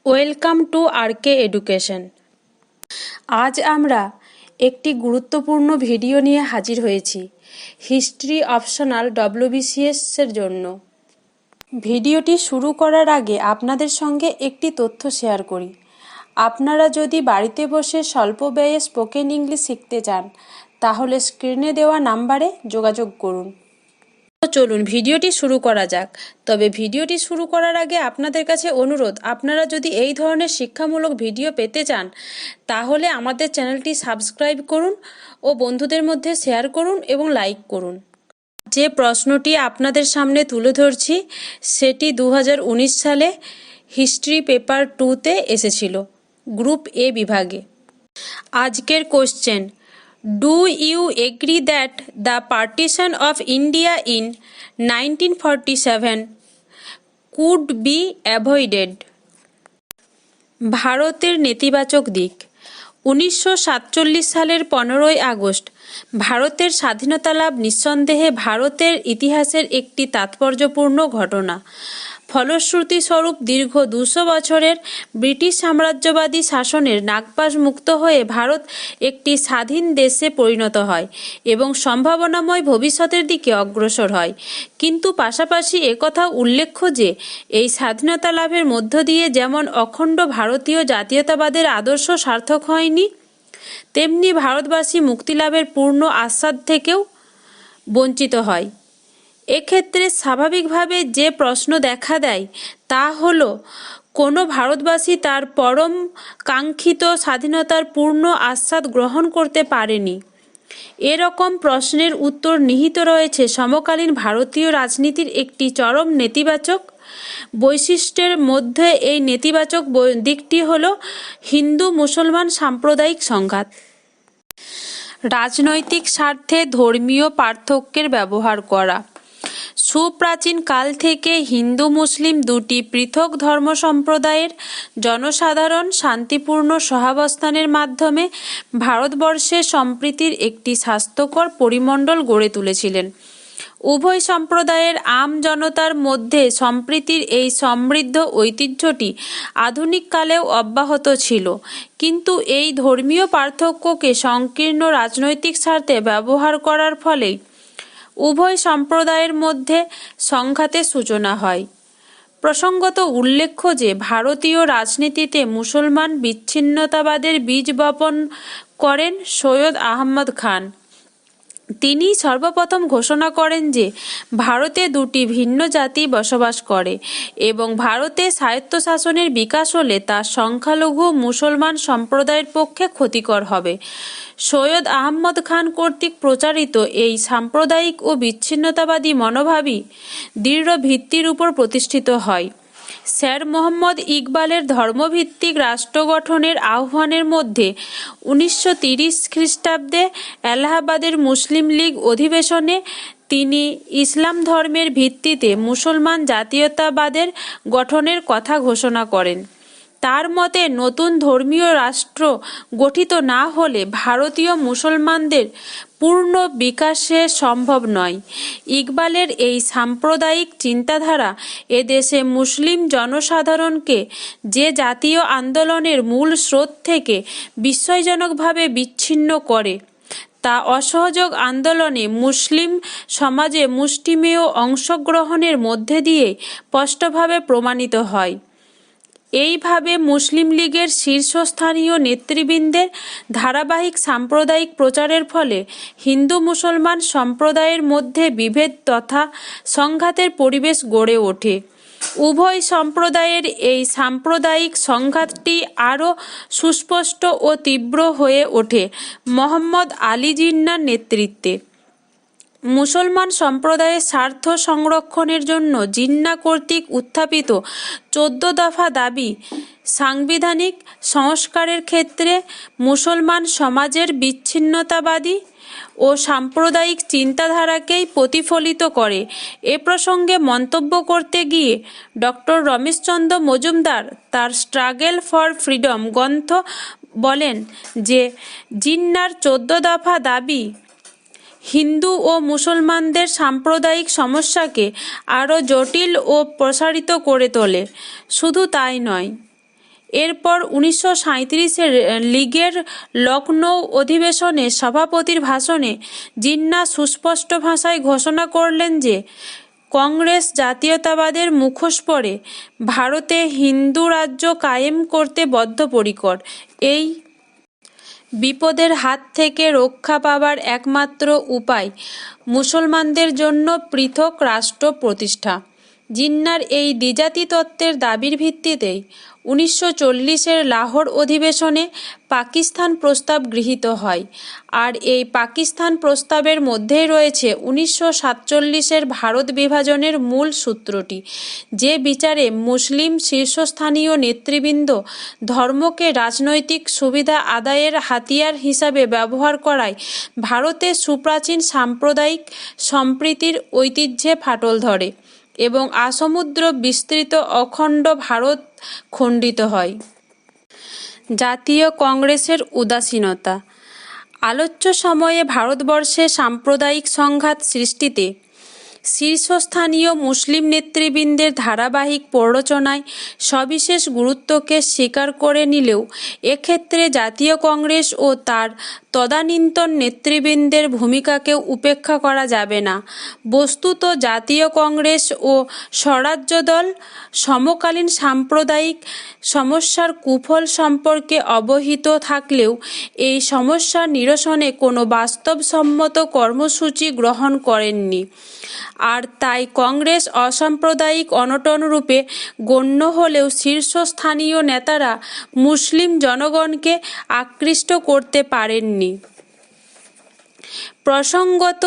Welcome to আরকে education. আজ আমরা একটি গুরুত্বপূর্ণ ভিডিও নিয়ে হাজির হয়েছি হিস্ট্রি অপশনাল ডব্লিউবিসিএস এর জন্য। ভিডিওটি শুরু করার আগে আপনাদের সঙ্গে একটি তথ্য শেয়ার করি। আপনারা যদি বাড়িতে বসে স্বল্প ব্যয়ে স্পোকেন ইংলিশ শিখতে চান তাহলে স্ক্রিনে দেওয়া নাম্বারে যোগাযোগ করুন। চলুন ভিডিওটি শুরু করা যাক। তবে ভিডিওটি শুরু করার আগে আপনাদের কাছে অনুরোধ, আপনারা যদি এই ধরনের শিক্ষামূলক ভিডিও পেতে চান তাহলে আমাদের চ্যানেলটি সাবস্ক্রাইব করুন ও বন্ধুদের মধ্যে শেয়ার করুন এবং লাইক করুন। যে প্রশ্নটি আপনাদের সামনে তুলে ধরছি সেটি 2019 সালে হিস্ট্রি পেপার 2-তে এসেছিল, গ্রুপ এ বিভাগে। আজকের question: Do you agree that the partition of India in 1947 could be avoided? ভারতের নেতিবাচক দিক। 1947 সালের 15ই আগস্ট ভারতের স্বাধীনতা লাভ নিঃসন্দেহে ভারতের ইতিহাসের একটি তাৎপর্যপূর্ণ ঘটনা। ফলশ্রুতিস্বরূপ দীর্ঘ 200 বছরের ব্রিটিশ সাম্রাজ্যবাদী শাসনের নাগপাশ মুক্ত হয়ে ভারত একটি স্বাধীন দেশে পরিণত হয় এবং সম্ভাবনাময় ভবিষ্যতের দিকে অগ্রসর হয়। কিন্তু পাশাপাশি একথাও উল্লেখ্য যে এই স্বাধীনতা লাভের মধ্য দিয়ে যেমন অখণ্ড ভারতীয় জাতীয়তাবাদের আদর্শ সার্থক হয়নি, তেমনি ভারতবাসী মুক্তিলাভের পূর্ণ আস্বাদ থেকেও বঞ্চিত হয়। এক্ষেত্রে স্বাভাবিকভাবে যে প্রশ্ন দেখা দেয় তা হল, কোনো ভারতবাসী তার পরম কাঙ্ক্ষিত স্বাধীনতার পূর্ণ আস্বাদ গ্রহণ করতে পারেনি। এরকম প্রশ্নের উত্তর নিহিত রয়েছে সমকালীন ভারতীয় রাজনীতির একটি চরম নেতিবাচক বৈশিষ্ট্যের মধ্যে। এই নেতিবাচক দিকটি হল হিন্দু মুসলমান সাম্প্রদায়িক সংঘাত। রাজনৈতিক স্বার্থে ধর্মীয় পার্থক্যের ব্যবহার করা। সুপ্রাচীন কাল থেকে হিন্দু মুসলিম দুটি পৃথক ধর্ম সম্প্রদায়ের জনসাধারণ শান্তিপূর্ণ সহাবস্থানের মাধ্যমে ভারতবর্ষে সম্প্রীতির একটি স্বাস্থ্যকর পরিমণ্ডল গড়ে তুলেছিলেন। উভয় সম্প্রদায়ের আম জনতার মধ্যে সম্প্রীতির এই সমৃদ্ধ ঐতিহ্যটি আধুনিক কালেও অব্যাহত ছিল, কিন্তু এই ধর্মীয় পার্থক্যকে সংকীর্ণ রাজনৈতিক স্বার্থে ব্যবহার করার ফলেই উভয় সম্প্রদায়ের মধ্যে সংঘাতের সূচনা হয়। প্রসঙ্গত উল্লেখ্য যে ভারতীয় রাজনীতিতে মুসলমান বিচ্ছিন্নতাবাদের বীজ বপন করেন সৈয়দ আহমদ খান। তিনি সর্বপ্রথম ঘোষণা করেন যে ভারতে দুটি ভিন্ন জাতি বসবাস করে এবং ভারতে স্বায়ত্তশাসনের বিকাশ হলে তা সংখ্যালঘু মুসলমান সম্প্রদায়ের পক্ষে ক্ষতিকর হবে। সৈয়দ আহমদ খান কর্তৃক প্রচারিত এই সাম্প্রদায়িক ও বিচ্ছিন্নতাবাদী মনোভাবই দৃঢ় ভিত্তির উপর প্রতিষ্ঠিত হয়। স্যার মোহাম্মদ ইকবালের ধর্মভিত্তিক রাষ্ট্র গঠনের আহ্বানের মধ্যে 1930 খ্রিস্টাব্দে এলাহাবাদের মুসলিম লীগ অধিবেশনে তিনি ইসলাম ধর্মের ভিত্তিতে মুসলমান জাতীয়তাবাদের গঠনের কথা ঘোষণা করেন। তার মতে নতুন ধর্মীয় রাষ্ট্র গঠিত না হলে ভারতীয় মুসলমানদের পূর্ণ বিকাশে সম্ভব নয়। ইকবালের এই সাম্প্রদায়িক চিন্তাধারা এদেশে মুসলিম জনসাধারণকে যে জাতীয় আন্দোলনের মূল স্রোত থেকে বিস্ময়জনকভাবে বিচ্ছিন্ন করে তা অসহযোগ আন্দোলনে মুসলিম সমাজে মুষ্টিমেয় অংশগ্রহণের মধ্যে দিয়ে স্পষ্টভাবে প্রমাণিত হয়। এইভাবে মুসলিম লীগের শীর্ষস্থানীয় নেতৃবৃন্দের ধারাবাহিক সাম্প্রদায়িক প্রচারের ফলে হিন্দু মুসলমান সম্প্রদায়ের মধ্যে বিভেদ তথা সংঘাতের পরিবেশ গড়ে ওঠে। উভয় সম্প্রদায়ের এই সাম্প্রদায়িক সংঘাতটি আরও সুস্পষ্ট ও তীব্র হয়ে ওঠে মোহাম্মদ আলী জিন্নাহর নেতৃত্বে। মুসলমান সম্প্রদায়ের স্বার্থ সংরক্ষণের জন্য জিন্নাহ কর্তৃক উত্থাপিত 14 দফা দাবি সাংবিধানিক সংস্কারের ক্ষেত্রে মুসলমান সমাজের বিচ্ছিন্নতাবাদী ও সাম্প্রদায়িক চিন্তাধারাকেই প্রতিফলিত করে। এ প্রসঙ্গে মন্তব্য করতে গিয়ে ডক্টর রমেশচন্দ্র মজুমদার তার স্ট্রাগল ফর ফ্রিডম গ্রন্থ বলেন যে জিন্নাহর 14 দফা দাবি হিন্দু ও মুসলমানদের সাম্প্রদায়িক সমস্যাকে আরও জটিল ও প্রসারিত করে তোলে। শুধু তাই নয়, এরপর 1937-এর লীগের লখনৌ অধিবেশনে সভাপতির ভাষণে জিন্নাহ সুস্পষ্ট ভাষায় ঘোষণা করলেন যে কংগ্রেস জাতীয়তাবাদের মুখোশ পরে ভারতে হিন্দু রাজ্য কায়েম করতে বদ্ধপরিকর। এই বিপদের হাত থেকে রক্ষা পাবার একমাত্র উপায় মুসলমানদের জন্য পৃথক রাষ্ট্র প্রতিষ্ঠা। জিন্নাহর এই দ্বিজাতি তত্ত্বের দাবির ভিত্তিতেই 1940-এর লাহোর অধিবেশনে পাকিস্তান প্রস্তাব গৃহীত হয়। আর এই পাকিস্তান প্রস্তাবের মধ্যেই রয়েছে 1947-এর ভারত বিভাজনের মূল সূত্রটি, যে বিচারে মুসলিম শীর্ষস্থানীয় নেতৃবৃন্দ ধর্মকে রাজনৈতিক সুবিধা আদায়ের হাতিয়ার হিসাবে ব্যবহার করায় ভারতে সুপ্রাচীন সাম্প্রদায়িক সম্প্রীতির ঐতিহ্যে ফাটল ধরে এবং আসমুদ্র বিস্তৃত অখণ্ড ভারত খণ্ডিত হয়। জাতীয় কংগ্রেসের উদাসীনতা। আলোচ্য সময়ে ভারতবর্ষে সাম্প্রদায়িক সংঘাত সৃষ্টিতে শীর্ষস্থানীয় মুসলিম নেতৃবৃন্দের ধারাবাহিক প্ররোচনায় সবিশেষ গুরুত্বকে স্বীকার করে নিলেও এক্ষেত্রে জাতীয় কংগ্রেস ও তার তদানীন্তন নেতৃবৃন্দের ভূমিকাকেও উপেক্ষা করা যাবে না। বস্তুত জাতীয় কংগ্রেস ও স্বরাজ্য দল সমকালীন সাম্প্রদায়িক সমস্যার কুফল সম্পর্কে অবহিত থাকলেও এই সমস্যা নিরসনে কোনো বাস্তবসম্মত কর্মসূচি গ্রহণ করেননি। আর তাই কংগ্রেস অসাম্প্রদায়িক অনটন রূপে গণ্য হলেও শীর্ষস্থানীয় নেতারা মুসলিম জনগণকে আকৃষ্ট করতে পারেননি। প্রসঙ্গত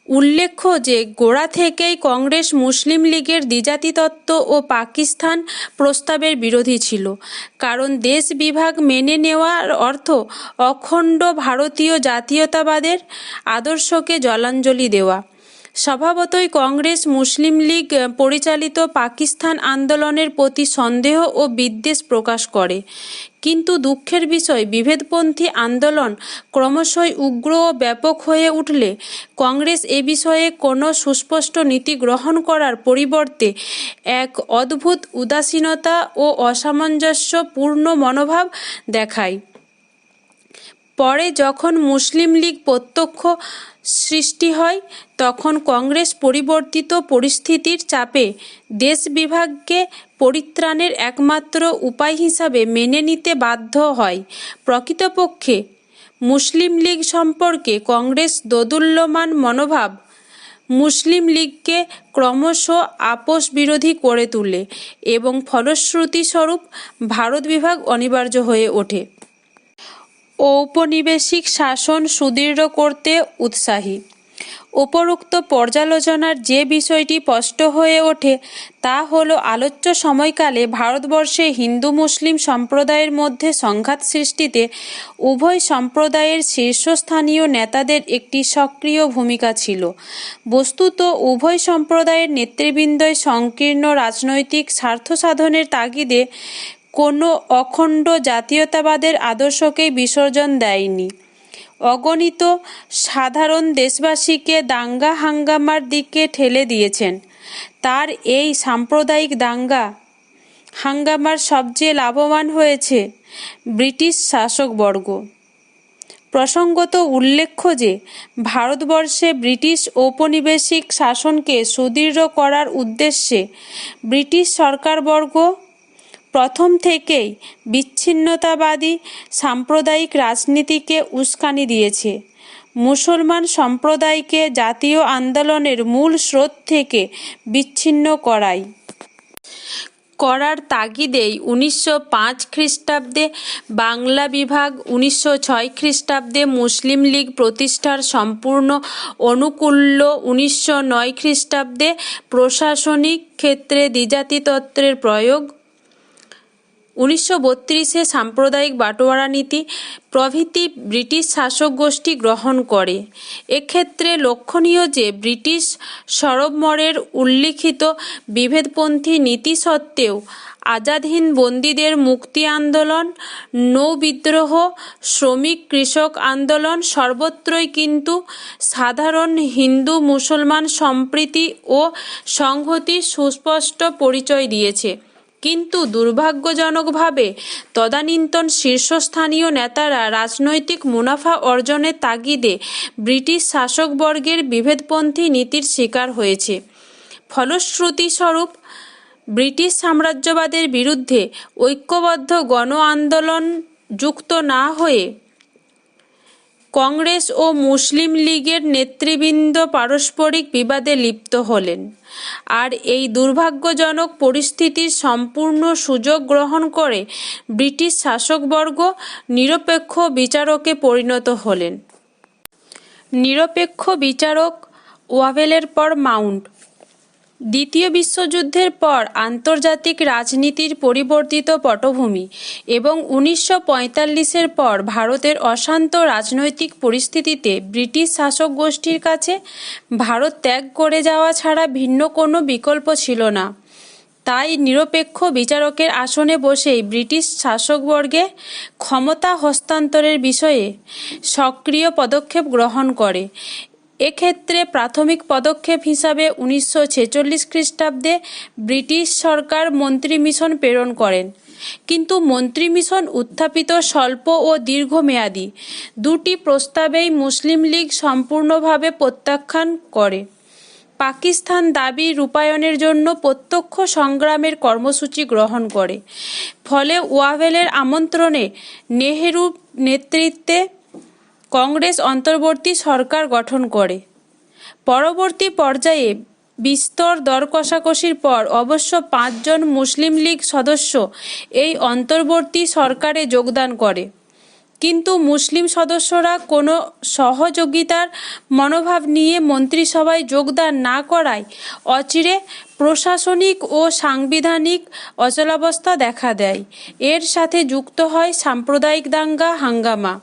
উল্লেখ্য যে গোড়া থেকেই কংগ্রেস মুসলিম লীগের দ্বিজাতি তত্ত্ব ও পাকিস্তান প্রস্তাবের বিরোধী ছিল, কারণ দেশ বিভাগ মেনে নেওয়ার অর্থ অখণ্ড ভারতীয় জাতীয়তাবাদের আদর্শকে জলাঞ্জলি দেওয়া। স্বভাবতই কংগ্রেস মুসলিম লীগ পরিচালিত পাকিস্তান আন্দোলনের প্রতি সন্দেহ ও বিদ্বেষ প্রকাশ করে। কিন্তু দুঃখের বিষয়, বিভেদপন্থী আন্দোলন ক্রমশই উগ্র ও ব্যাপক হয়ে উঠলে কংগ্রেস এ বিষয়ে কোনো সুস্পষ্ট নীতি গ্রহণ করার পরিবর্তে এক অদ্ভুত উদাসীনতা ও অসামঞ্জস্যপূর্ণ মনোভাব দেখায়। পরে যখন মুসলিম লীগ প্রত্যক্ষ সৃষ্টি হয়, তখন কংগ্রেস পরিবর্তিত পরিস্থিতির চাপে দেশ বিভাগকে পরিত্রাণের একমাত্র উপায় হিসাবে মেনে নিতে বাধ্য হয়। প্রকৃতপক্ষে মুসলিম লীগ সম্পর্কে কংগ্রেস দোদুল্যমান মনোভাব মুসলিম লীগকে ক্রমশ আপোষ বিরোধী করে তোলে এবং ফলশ্রুতিস্বরূপ ভারত বিভাগ অনিবার্য হয়ে ওঠে। ঔপনিবেশিক শাসন সুদৃঢ় করতে উৎসাহী। উপরোক্ত পর্যালোচনার যে বিষয়টি স্পষ্ট হয়ে ওঠে তা হল, আলোচ্য সময়কালে ভারতবর্ষে হিন্দু মুসলিম সম্প্রদায়ের মধ্যে সংঘাত সৃষ্টিতে উভয় সম্প্রদায়ের শীর্ষস্থানীয় নেতাদের একটি সক্রিয় ভূমিকা ছিল। বস্তুত উভয় সম্প্রদায়ের নেতৃবৃন্দই সংকীর্ণ রাজনৈতিক স্বার্থ সাধনের তাগিদে কোনো অখণ্ড জাতীয়তাবাদের আদর্শকেই বিসর্জন দেয়নি। অগণিত সাধারণ দেশবাসীকে দাঙ্গা হাঙ্গামার দিকে ঠেলে দিয়েছেন। তার এই সাম্প্রদায়িক দাঙ্গা হাঙ্গামার সবচেয়ে লাভবান হয়েছে ব্রিটিশ শাসকবর্গ। প্রসঙ্গত উল্লেখ্য যে ভারতবর্ষে ব্রিটিশ ঔপনিবেশিক শাসনকে সুদৃঢ় করার উদ্দেশ্যে ব্রিটিশ সরকারবর্গ প্রথম থেকেই বিচ্ছিন্নতাবাদী সাম্প্রদায়িক রাজনীতিকে উস্কানি দিয়েছে। মুসলমান সম্প্রদায়কে জাতীয় আন্দোলনের মূল স্রোত থেকে বিচ্ছিন্ন করার তাগিদেই 1905 খ্রিস্টাব্দে বাংলা বিভাগ, 1906 খ্রিস্টাব্দে মুসলিম লীগ প্রতিষ্ঠার সম্পূর্ণ অনুকূল্য, 1909 খ্রিস্টাব্দে প্রশাসনিক ক্ষেত্রে দ্বিজাতি তত্ত্বের প্রয়োগ, 1932-এ সাম্প্রদায়িক বাটোয়ারা নীতি প্রভৃতি ব্রিটিশ শাসক গোষ্ঠী গ্রহণ করে। এক্ষেত্রে লক্ষণীয় যে ব্রিটিশ সরবরাহের উল্লিখিত বিভেদপন্থী নীতি সত্ত্বেও আজাদ হিন্দ বন্দীদের মুক্তি আন্দোলন, নৌ বিদ্রোহ, শ্রমিক কৃষক আন্দোলন সর্বত্রই কিন্তু সাধারণ হিন্দু মুসলমান সম্প্রীতি ও সংহতির সুস্পষ্ট পরিচয় দিয়েছে। কিন্তু দুর্ভাগ্যজনকভাবে তদানীন্তন শীর্ষস্থানীয় নেতারা রাজনৈতিক মুনাফা অর্জনের তাগিদে ব্রিটিশ শাসকবর্গের বিভেদপন্থী নীতির শিকার হয়েছে। ফলশ্রুতিস্বরূপ ব্রিটিশ সাম্রাজ্যবাদের বিরুদ্ধে ঐক্যবদ্ধ গণ আন্দোলন যুক্ত না হয়ে কংগ্রেস ও মুসলিম লীগের নেতৃবৃন্দ পারস্পরিক বিবাদে লিপ্ত হলেন, আর এই দুর্ভাগ্যজনক পরিস্থিতির সম্পূর্ণ সুযোগ গ্রহণ করে ব্রিটিশ শাসকবর্গ নিরপেক্ষ বিচারকে পরিণত হলেন। নিরপেক্ষ বিচারক ওয়াভেলের পর মাউন্ট। দ্বিতীয় বিশ্বযুদ্ধের পর আন্তর্জাতিক রাজনীতির পরিবর্তিত পটভূমি এবং 1945-এর পর ভারতের অশান্ত রাজনৈতিক পরিস্থিতিতে ব্রিটিশ শাসক গোষ্ঠীর কাছে ভারত ত্যাগ করে যাওয়া ছাড়া ভিন্ন কোনো বিকল্প ছিল না। তাই নিরপেক্ষ বিচারকের আসনে বসেই ব্রিটিশ শাসকবর্গে ক্ষমতা হস্তান্তরের বিষয়ে সক্রিয় পদক্ষেপ গ্রহণ করে। এক্ষেত্রে প্রাথমিক পদক্ষেপ হিসাবে 1946 খ্রিস্টাব্দে ব্রিটিশ সরকার মন্ত্রী মিশন প্রেরণ করেন, কিন্তু মন্ত্রী মিশন উত্থাপিত স্বল্প ও দীর্ঘমেয়াদী দুটি প্রস্তাবেই মুসলিম লীগ সম্পূর্ণভাবে প্রত্যাখ্যান করে। পাকিস্তান দাবি রূপায়ণের জন্য প্রত্যক্ষ সংগ্রামের কর্মসূচি গ্রহণ করে। ফলে ওয়াভেলের আমন্ত্রণে নেহেরুর নেতৃত্বে কংগ্রেস অন্তর্বর্তী সরকার গঠন করে। পরবর্তী পর্যায়ে বিস্তর দর কষাকষির পর অবশ্য 5 জন মুসলিম লীগ সদস্য এই অন্তর্বর্তী সরকারে যোগদান করে, কিন্তু মুসলিম সদস্যরা কোনো সহযোগিতার মনোভাব নিয়ে মন্ত্রিসভায় যোগদান না করায় অচিরে প্রশাসনিক ও সাংবিধানিক অচলাবস্থা দেখা দেয়। এর সাথে যুক্ত হয় সাম্প্রদায়িক দাঙ্গা হাঙ্গামা।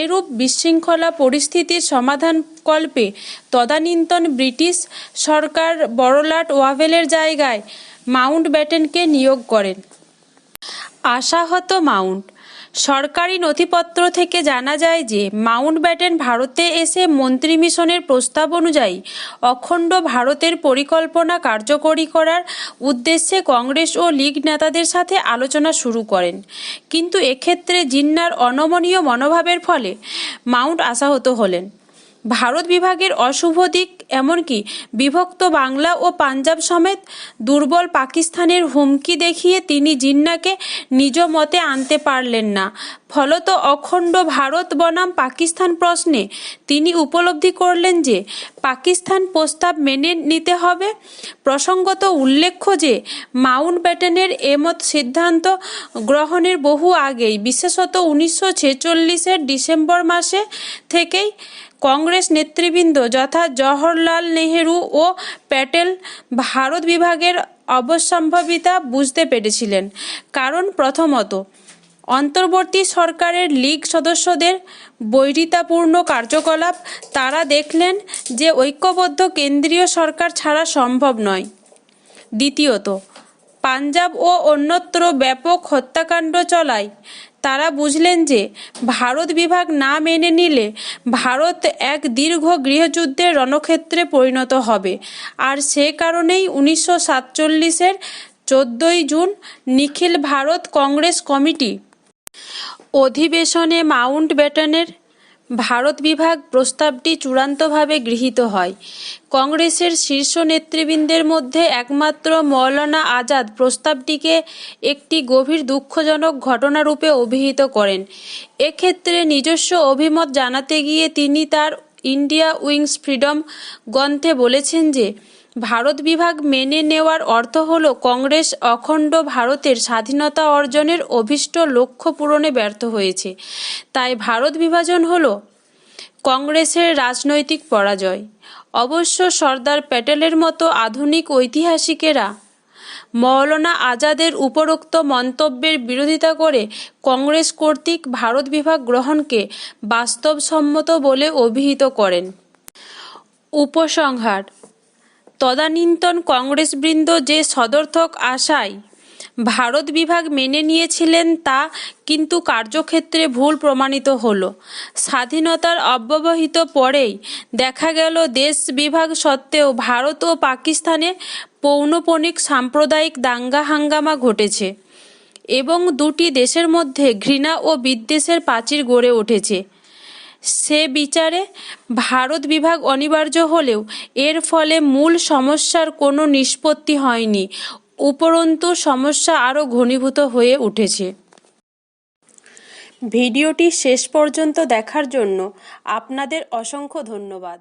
এরূপ বিশৃঙ্খলা পরিস্থিতির সমাধানকল্পে তদানীন্তন ব্রিটিশ সরকার বড়লাট ওয়াভেলের জায়গায় মাউন্টব্যাটেনকে নিয়োগ করেন। আশাহত মাউন্ট। সরকারি নথিপত্র থেকে জানা যায় যে মাউন্টব্যাটেন ভারতে এসে মন্ত্রী মিশনের প্রস্তাব অনুযায়ী অখণ্ড ভারতের পরিকল্পনা কার্যকরী করার উদ্দেশ্যে কংগ্রেস ও লীগ নেতাদের সাথে আলোচনা শুরু করেন, কিন্তু এক্ষেত্রে জিন্নার অনমনীয় মনোভাবের ফলে মাউন্ট আশাহত হলেন। ভারত বিভাগের অশুভ দিক, এমনকি বিভক্ত বাংলা ও পাঞ্জাব সমেত দুর্বল পাকিস্তানের হুমকি দেখিয়ে তিনি জিন্নাকে নিজ মতে আনতে পারলেন না। ফলত অখণ্ড ভারত বনাম পাকিস্তান প্রশ্নে তিনি উপলব্ধি করলেন যে পাকিস্তান প্রস্তাব মেনে নিতে হবে। প্রসঙ্গত উল্লেখ্য যে মাউন্টব্যাটেনের এমত সিদ্ধান্ত গ্রহণের বহু আগেই, বিশেষত 1946-এর ডিসেম্বর মাসে থেকেই কংগ্রেস নেতৃবৃন্দ যথা জওহরলাল নেহেরু ও প্যাটেল ভারত বিভাগের অবশ্যম্ভাবিতা বুঝতে পেরেছিলেন। কারণ প্রথমত, অন্তর্বর্তী সরকারের লীগ সদস্যদের বৈরিতাপূর্ণ কার্যকলাপ তারা দেখলেন যে ঐক্যবদ্ধ কেন্দ্রীয় সরকার ছাড়া সম্ভব নয়। দ্বিতীয়ত, পাঞ্জাব ও অন্যত্র ব্যাপক হত্যাকাণ্ড চলায় তারা বুঝলেন যে ভারত বিভাগ না মেনে নিলে ভারত এক দীর্ঘ গৃহযুদ্ধের রণক্ষেত্রে পরিণত হবে। আর সে কারণেই 1947-এর 14 জুন নিখিল ভারত কংগ্রেস কমিটি অধিবেশনে মাউন্টব্যাটেনের ভারত বিভাগ প্রস্তাবটি চূড়ান্তভাবে গৃহীত হয়। কংগ্রেসের শীর্ষ নেতৃবৃন্দের মধ্যে একমাত্র মৌলানা আজাদ প্রস্তাবটিকে একটি গভীর দুঃখজনক ঘটনারূপে অভিহিত করেন। এক্ষেত্রে নিজস্ব অভিমত জানাতে গিয়ে তিনি তার ইন্ডিয়া উইংস ফ্রিডম গ্রন্থে বলেছেন যে ভারত বিভাগ মেনে নেওয়ার অর্থ হল কংগ্রেস অখণ্ড ভারতের স্বাধীনতা অর্জনের অভীষ্ট লক্ষ্য পূরণে ব্যর্থ হয়েছে। তাই ভারত বিভাজন হল কংগ্রেসের রাজনৈতিক পরাজয়। অবশ্য সর্দার প্যাটেলের মতো আধুনিক ঐতিহাসিকেরা মৌলানা আজাদের উপরোক্ত মন্তব্যের বিরোধিতা করে কংগ্রেস কর্তৃক ভারত বিভাগ গ্রহণকে বাস্তবসম্মত বলে অভিহিত করেন। উপসংহার: তদানীন্তন কংগ্রেসবৃন্দ যে সদর্থক আশায় ভারত বিভাগ মেনে নিয়েছিলেন তা কিন্তু কার্যক্ষেত্রে ভুল প্রমাণিত হলো। স্বাধীনতার অব্যবহিত পরেই দেখা গেল দেশ বিভাগ সত্ত্বেও ভারত ও পাকিস্তানে পৌনঃপুনিক সাম্প্রদায়িক দাঙ্গা হাঙ্গামা ঘটেছে এবং দুটি দেশের মধ্যে ঘৃণা ও বিদ্বেষের প্রাচীর গড়ে উঠেছে। সে বিচারে ভারত বিভাগ অনিবার্য হলেও এর ফলে মূল সমস্যার কোনো নিষ্পত্তি হয়নি, উপরন্তু সমস্যা আরও ঘনীভূত হয়ে উঠেছে। ভিডিওটি শেষ পর্যন্ত দেখার জন্য আপনাদের অসংখ্য ধন্যবাদ।